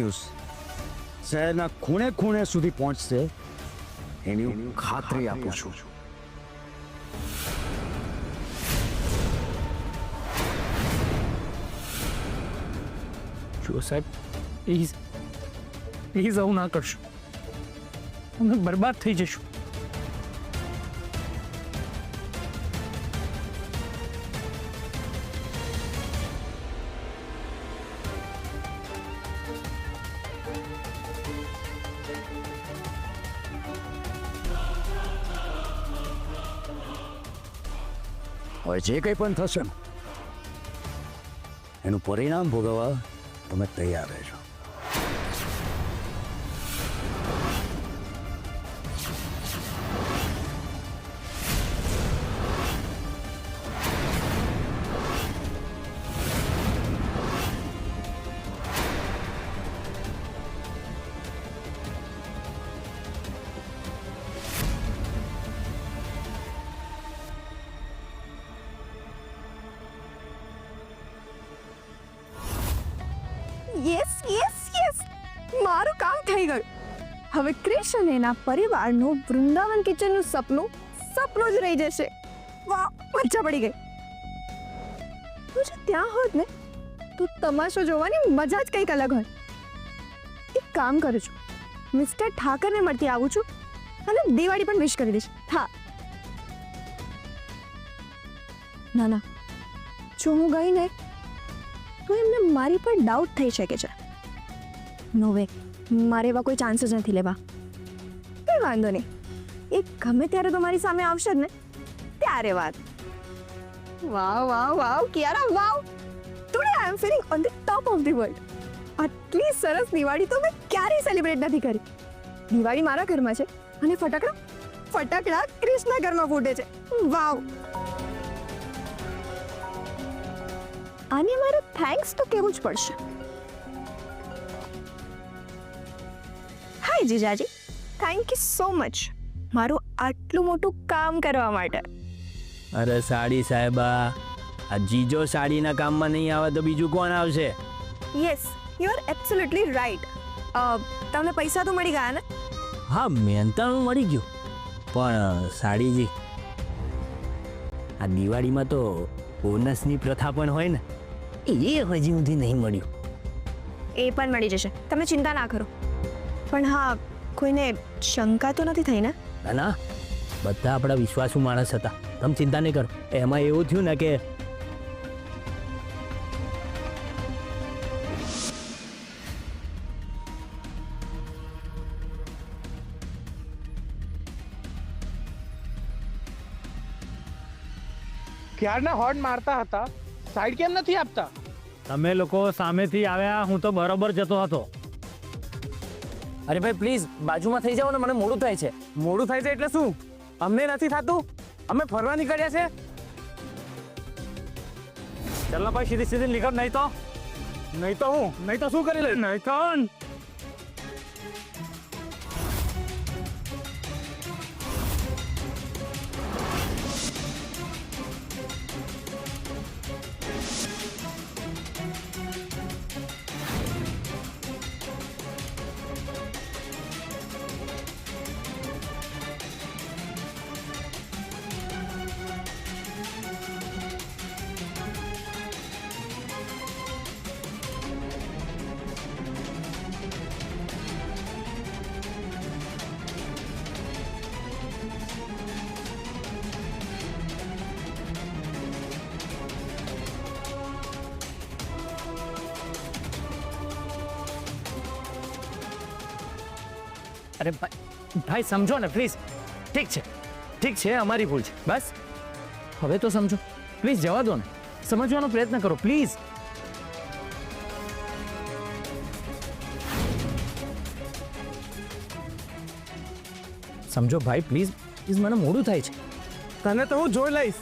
News શહેરના ખૂણે ખૂણે સુધી પહોંચશે એની હું ખાતરી આપું છું. જો સાહેબ પ્લીઝ પ્લીઝ આવું ના કરશો, અમે બરબાદ થઈ જશું. હવે જે કંઈ પણ થશે ને એનું પરિણામ ભોગવવા તમે તૈયાર રહેજો. યસ યસ યસ, મારું કામ થઈ ગયું. હવે ક્રિશ અને એના પરિવારનું વૃંદાવન કિચનનું સપનું જ રહી જશે. વાહ, મજા પડી ગઈ. તું જો ત્યાં હોત ને તો તમાશો જોવાની મજા જ કંઈક અલગ હોય. એક કામ કરું છું, મિસ્ટર ઠાકરને મળતી આવું છું અને દિવાળી પણ વિશ કરી દઈશ. હા ના ના, જો હું ગઈ ને તો એમને મારી પર ડાઉટ થઈ શકે છે. નો વે, મારે એવા કોઈ ચાન્સ જ નથી લેવા. કંઈ વાંધો નહીં, એ ગમે ત્યારે તો મારી સામે આવશે જ ને, ત્યારે વાત. Wow wow wow Kiara wow, today I am feeling on the top of the world. આટલી સરસ દિવાળી તો મેં ક્યારેય સેલિબ્રેટ નથી કરી. દિવાળી મારા ઘરમાં છે અને ફટાકડા ક્રિશના ઘરમાં ફૂટે છે. વાવ, આને મારે થેન્ક્સ તો કહેવું જ પડશે. હાય જીજાજી, થેન્ક યુ સો મચ મારું આટલું મોટું કામ કરવા માટે. અરે સાડી સાહેબા, આ જીજો સાડીના કામમાં નહીં આવે તો બીજું કોણ આવશે? Yes, you are absolutely right. તમને પૈસા તો મળી ગયા ને? હા, મહેનતાણું મળી ગયું, પણ સાડીજી, આ દિવાળીમાં તો બોનસની પ્રથા પણ હોય ને, એ હજી સુધી નહીં મળ્યું. એ પણ મળી જશે, તમે ચિંતા ના કરો. પણ હા, કોઈને શંકા તો નથી થઈ ને? ના ના, બધા આપણા વિશ્વાસુ માણસ હતા, તમે ચિંતા નહીં કરો. એમાં એવું થયું ને કે ક્યારના હોર્ન મારતા હતા, સાઈડ કેમ નથી આપતા? તમે લોકો સામેથી આવ્યા, હું તો બરોબર જતો હતો. અરે ભાઈ પ્લીઝ બાજુમાં થઈ જાઓ ને, મને મોડું થાય છે. મોડું થાય છે એટલે શું? અમને નથી થતું, અમે ફરવા નીકળ્યા છે. ચાલ ભાઈ, સીધી સીધી નીકળ, નહીં તો શું કરી લે? નહીં તો અરે ભાઈ સમજો ને પ્લીઝ. ઠીક છે, અમારી ભૂલ છે, બસ હવે તો સમજો. પ્લીઝ જવા દો ને, સમજવાનો પ્રયત્ન કરો પ્લીઝ. સમજો ભાઈ પ્લીઝ, મને મોડું થાય છે. તને તો હું જોઈ લઈશ.